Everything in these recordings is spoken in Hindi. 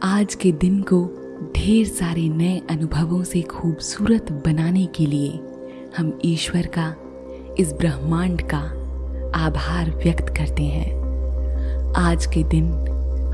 आज के दिन को ढेर सारे नए अनुभवों से खूबसूरत बनाने के लिए हम ईश्वर का, इस ब्रह्मांड का आभार व्यक्त करते हैं। आज के दिन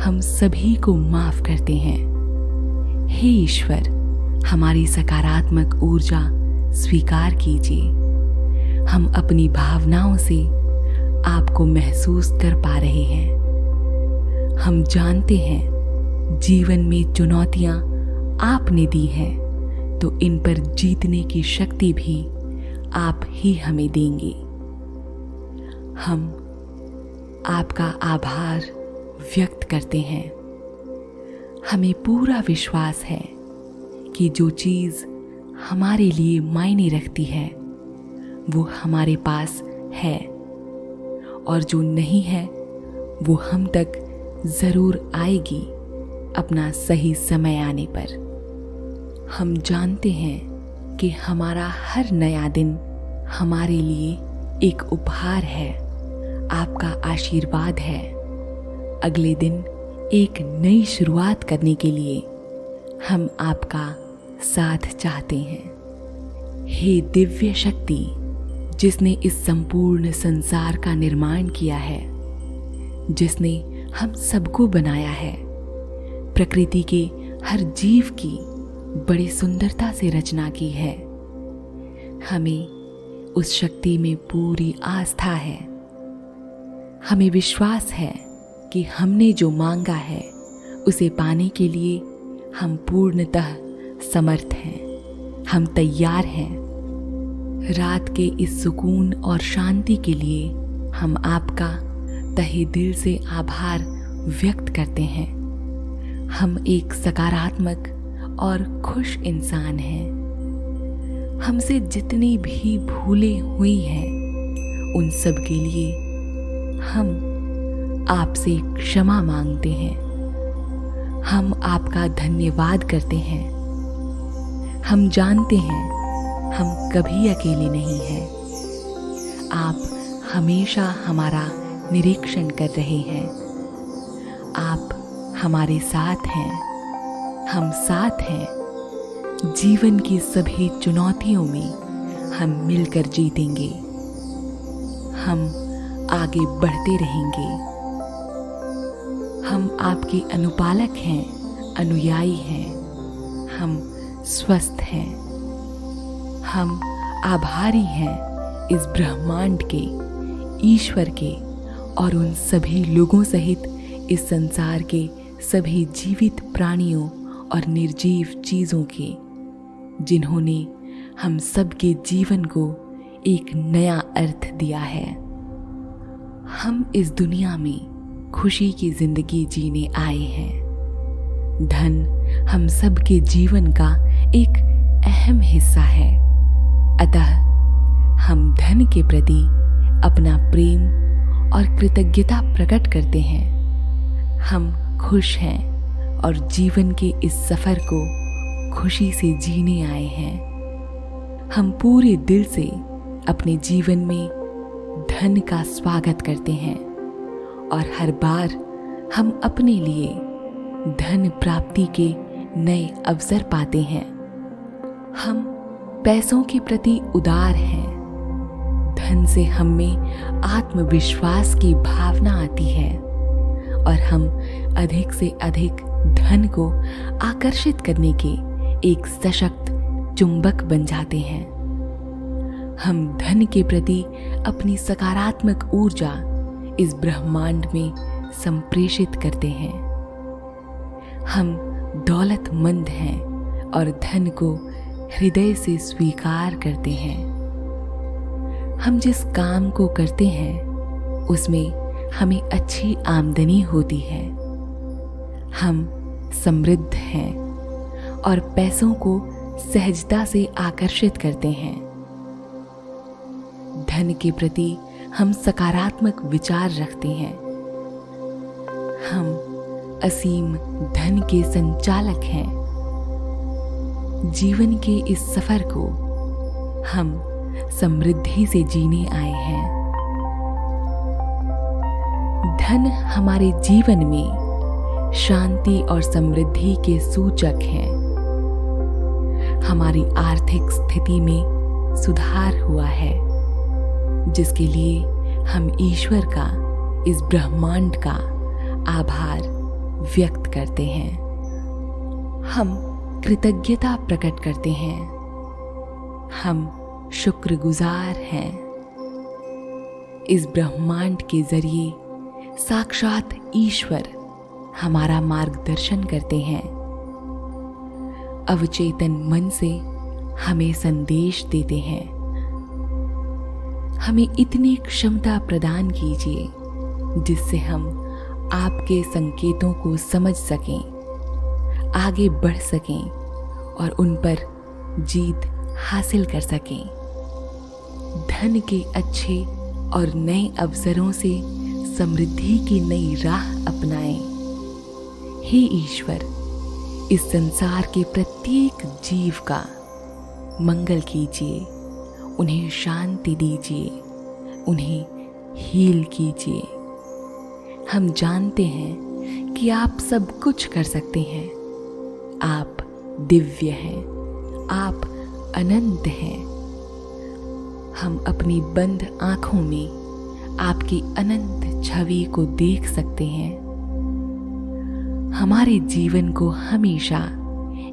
हम सभी को माफ करते हैं। हे ईश्वर, हमारी सकारात्मक ऊर्जा स्वीकार कीजिए। हम अपनी भावनाओं से आपको महसूस कर पा रहे हैं। हम जानते हैं जीवन में चुनौतियां आपने दी हैं, तो इन पर जीतने की शक्ति भी आप ही हमें देंगे। हम आपका आभार व्यक्त करते हैं। हमें पूरा विश्वास है कि जो चीज़ हमारे लिए मायने रखती है वो हमारे पास है, और जो नहीं है वो हम तक ज़रूर आएगी अपना सही समय आने पर। हम जानते हैं कि हमारा हर नया दिन हमारे लिए एक उपहार है, आपका आशीर्वाद है। अगले दिन एक नई शुरुआत करने के लिए हम आपका साथ चाहते हैं। हे दिव्य शक्ति, जिसने इस संपूर्ण संसार का निर्माण किया है, जिसने हम सबको बनाया है, प्रकृति के हर जीव की बड़ी सुंदरता से रचना की है, हमें उस शक्ति में पूरी आस्था है। हमें विश्वास है कि हमने जो मांगा है उसे पाने के लिए हम पूर्णतः समर्थ हैं। हम तैयार हैं। रात के इस सुकून और शांति के लिए हम आपका तहे दिल से आभार व्यक्त करते हैं। हम एक सकारात्मक और खुश इंसान हैं। हमसे जितनी भी भूलें हुई हैं उन सब के लिए हम आपसे क्षमा मांगते हैं। हम आपका धन्यवाद करते हैं। हम जानते हैं हम कभी अकेले नहीं हैं। आप हमेशा हमारा निरीक्षण कर रहे हैं। आप हमारे साथ हैं। हम साथ हैं। जीवन की सभी चुनौतियों में हम मिलकर जीतेंगे। हम आगे बढ़ते रहेंगे। हम आपके अनुपालक हैं, अनुयायी हैं। हम स्वस्थ हैं। हम आभारी हैं इस ब्रह्मांड के, ईश्वर के और उन सभी लोगों सहित इस संसार के सभी जीवित प्राणियों और निर्जीव चीज़ों के, जिन्होंने हम सबके जीवन को एक नया अर्थ दिया है। हम इस दुनिया में खुशी की जिंदगी जीने आए हैं। धन हम सबके जीवन का एक अहम हिस्सा है। अतः हम धन के प्रति अपना प्रेम और कृतज्ञता प्रकट करते हैं। हम खुश हैं और जीवन के इस सफर को खुशी से जीने आए हैं। हम पूरे दिल से अपने जीवन में धन का स्वागत करते हैं और हर बार हम अपने लिए धन प्राप्ति के नए अवसर पाते हैं। हम पैसों के प्रति उदार हैं। धन से हम में आत्मविश्वास की भावना आती है और हम अधिक से अधिक धन को आकर्षित करने के एक सशक्त चुंबक बन जाते हैं। हम धन के प्रति अपनी सकारात्मक ऊर्जा इस ब्रह्मांड में संप्रेषित करते हैं। हम दौलतमंद हैं और धन को हृदय से स्वीकार करते हैं। हम जिस काम को करते हैं उसमें हमें अच्छी आमदनी होती है। हम समृद्ध हैं और पैसों को सहजता से आकर्षित करते हैं। धन के प्रति हम सकारात्मक विचार रखते हैं। हम असीम धन के संचालक हैं। जीवन के इस सफर को हम समृद्धि से जीने आए हैं। धन हमारे जीवन में शांति और समृद्धि के सूचक हैं। हमारी आर्थिक स्थिति में सुधार हुआ है, जिसके लिए हम ईश्वर का, इस ब्रह्मांड का आभार व्यक्त करते हैं। हम कृतज्ञता प्रकट करते हैं। हम शुक्रगुजार हैं। इस ब्रह्मांड के जरिए साक्षात ईश्वर हमारा मार्गदर्शन करते हैं। अवचेतन मन से हमें संदेश देते हैं। हमें इतनी क्षमता प्रदान कीजिए जिससे हम आपके संकेतों को समझ सकें, आगे बढ़ सकें और उन पर जीत हासिल कर सकें। धन के अच्छे और नए अवसरों से समृद्धि की नई राह अपनाएं। हे ईश्वर, इस संसार के प्रत्येक जीव का मंगल कीजिए, उन्हें शांति दीजिए, उन्हें हील कीजिए। हम जानते हैं कि आप सब कुछ कर सकते हैं। आप दिव्य हैं, आप अनंत हैं। हम अपनी बंद आंखों में आपकी अनंत छवि को देख सकते हैं। हमारे जीवन को हमेशा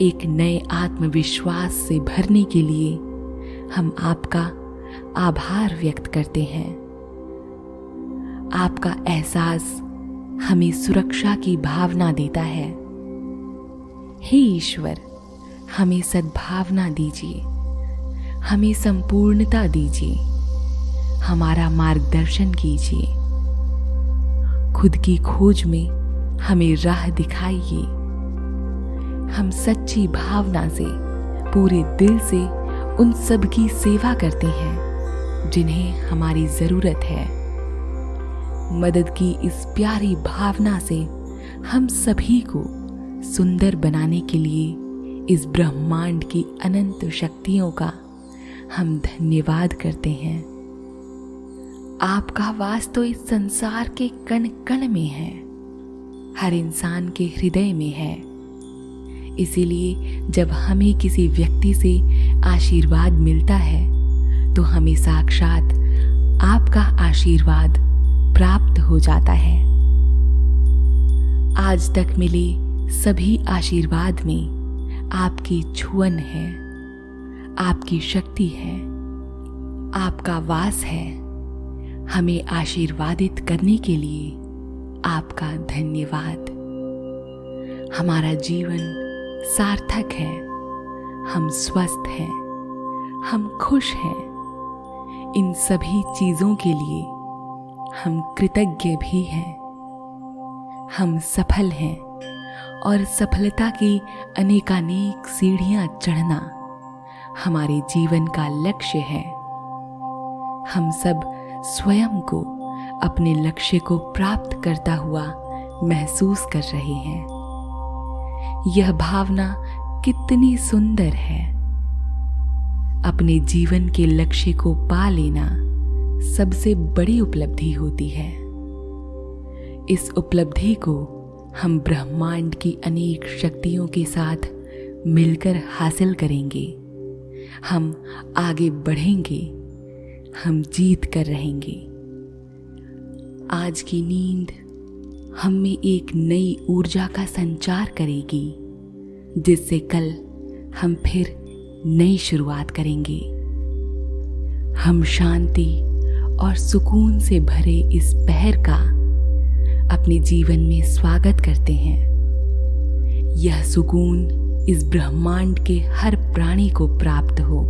एक नए आत्मविश्वास से भरने के लिए हम आपका आभार व्यक्त करते हैं। आपका एहसास हमें सुरक्षा की भावना देता है। हे ईश्वर, हमें सद्भावना दीजिए, हमें संपूर्णता दीजिए, हमारा मार्गदर्शन कीजिए। खुद की खोज में हमें राह दिखाइए। हम सच्ची भावना से, पूरे दिल से उन सब की सेवा करते हैं जिन्हें हमारी जरूरत है। मदद की इस प्यारी भावना से हम सभी को सुंदर बनाने के लिए इस ब्रह्मांड की अनंत शक्तियों का हम धन्यवाद करते हैं। आपका वास तो इस संसार के कण कण में है, हर इंसान के हृदय में है। इसीलिए जब हमें किसी व्यक्ति से आशीर्वाद मिलता है तो हमें साक्षात आपका आशीर्वाद प्राप्त हो जाता है। आज तक मिले सभी आशीर्वाद में आपकी छुअन है, आपकी शक्ति है, आपका वास है। हमें आशीर्वादित करने के लिए आपका धन्यवाद। हमारा जीवन सार्थक है, हम स्वस्थ हैं, हम खुश हैं। इन सभी चीजों के लिए हम कृतज्ञ भी हैं। हम सफल हैं और सफलता की अनेकानेक सीढ़ियां चढ़ना हमारे जीवन का लक्ष्य है। हम सब स्वयं को अपने लक्ष्य को प्राप्त करता हुआ महसूस कर रहे हैं। यह भावना कितनी सुंदर है। अपने जीवन के लक्ष्य को पा लेना सबसे बड़ी उपलब्धि होती है। इस उपलब्धि को हम ब्रह्मांड की अनेक शक्तियों के साथ मिलकर हासिल करेंगे। हम आगे बढ़ेंगे, हम जीत कर रहेंगे। आज की नींद हम में एक नई ऊर्जा का संचार करेगी, जिससे कल हम फिर नई शुरुआत करेंगे। हम शांति और सुकून से भरे इस पहर का अपने जीवन में स्वागत करते हैं। यह सुकून इस ब्रह्मांड के हर प्राणी को प्राप्त हो,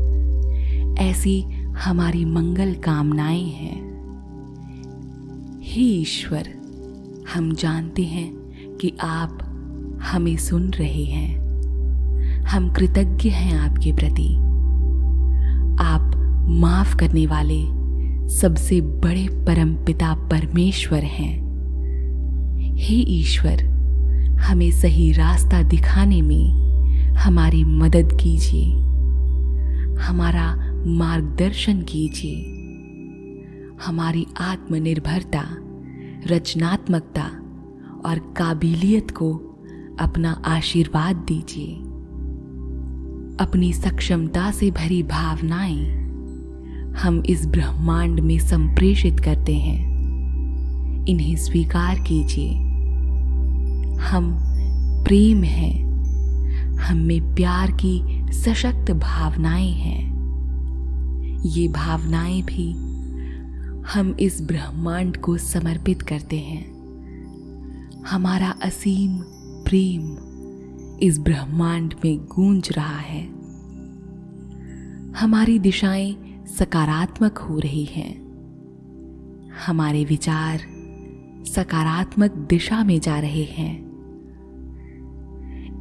ऐसी हमारी मंगल कामनाएं हैं। हे ईश्वर, हम जानते हैं कि आप हमें सुन रहे हैं। हम कृतज्ञ हैं आपके प्रति। आप माफ करने वाले सबसे बड़े परमपिता परमेश्वर हैं। हे ईश्वर, हमें सही रास्ता दिखाने में हमारी मदद कीजिए, हमारा मार्गदर्शन कीजिए। हमारी आत्मनिर्भरता, रचनात्मकता और काबिलियत को अपना आशीर्वाद दीजिए। अपनी सक्षमता से भरी भावनाएं हम इस ब्रह्मांड में संप्रेषित करते हैं। इन्हें स्वीकार कीजिए। हम प्रेम हैं। हम में प्यार की सशक्त भावनाएं हैं। ये भावनाएं भी हम इस ब्रह्मांड को समर्पित करते हैं। हमारा असीम प्रेम इस ब्रह्मांड में गूंज रहा है। हमारी दिशाएं सकारात्मक हो रही हैं। हमारे विचार सकारात्मक दिशा में जा रहे हैं।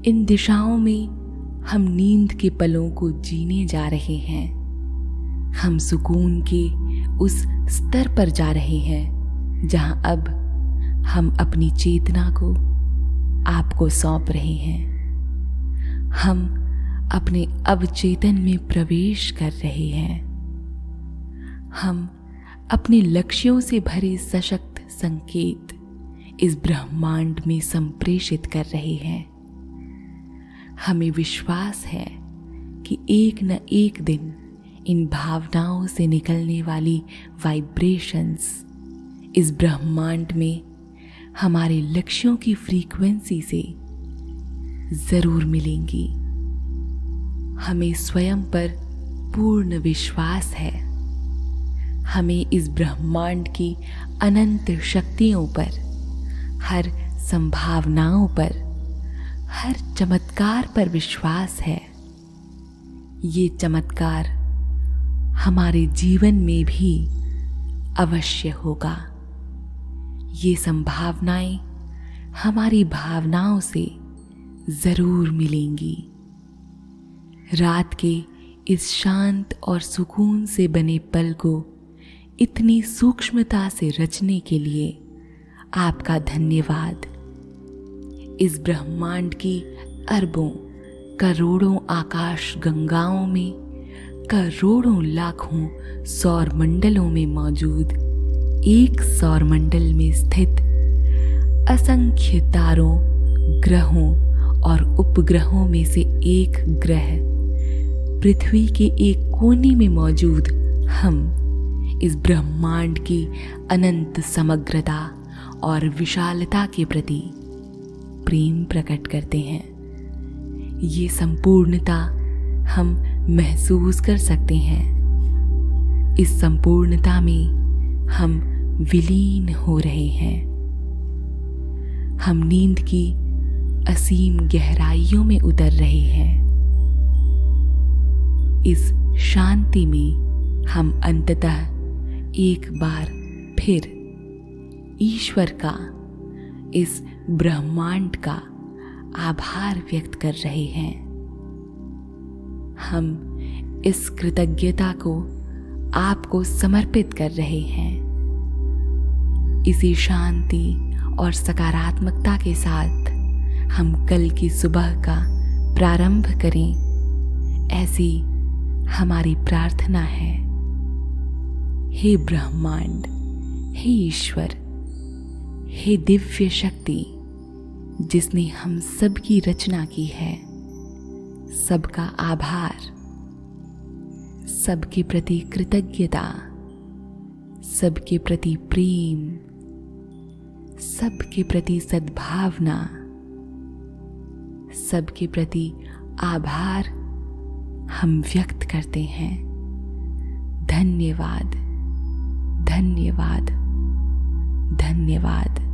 इन दिशाओं में हम नींद के पलों को जीने जा रहे हैं। हम सुकून के उस स्तर पर जा रहे हैं जहां अब हम अपनी चेतना को आपको सौंप रहे हैं। हम अपने अवचेतन में प्रवेश कर रहे हैं। हम अपने लक्ष्यों से भरे सशक्त संकेत इस ब्रह्मांड में संप्रेषित कर रहे हैं। हमें विश्वास है कि एक न एक दिन इन भावनाओं से निकलने वाली वाइब्रेशंस इस ब्रह्मांड में हमारे लक्ष्यों की फ्रीक्वेंसी से जरूर मिलेंगी। हमें स्वयं पर पूर्ण विश्वास है। हमें इस ब्रह्मांड की अनंत शक्तियों पर, हर संभावनाओं पर, हर चमत्कार पर विश्वास है। ये चमत्कार हमारे जीवन में भी अवश्य होगा। ये संभावनाएं हमारी भावनाओं से जरूर मिलेंगी। रात के इस शांत और सुकून से बने पल को इतनी सूक्ष्मता से रचने के लिए आपका धन्यवाद। इस ब्रह्मांड की अरबों करोड़ों आकाश गंगाओं में, करोड़ों लाखों सौर मंडलों में मौजूद एक सौर मंडल में स्थित असंख्य तारों, ग्रहों और उपग्रहों में से एक ग्रह पृथ्वी के एक कोने में मौजूद हम इस ब्रह्मांड की अनंत समग्रता और विशालता के प्रति प्रेम प्रकट करते हैं। ये संपूर्णता हम महसूस कर सकते हैं। इस संपूर्णता में हम विलीन हो रहे हैं। हम नींद की असीम गहराइयों में उतर रहे हैं। इस शांति में हम अंततः एक बार फिर ईश्वर का, इस ब्रह्मांड का आभार व्यक्त कर रहे हैं। हम इस कृतज्ञता को आपको समर्पित कर रहे हैं। इसी शांति और सकारात्मकता के साथ हम कल की सुबह का प्रारंभ करें, ऐसी हमारी प्रार्थना है। हे ब्रह्मांड, हे ईश्वर, हे दिव्य शक्ति जिसने हम सब की रचना की है, सबका आभार, सबके प्रति कृतज्ञता, सबके प्रति प्रेम, सबके प्रति सद्भावना, सबके प्रति आभार हम व्यक्त करते हैं। धन्यवाद, धन्यवाद, धन्यवाद।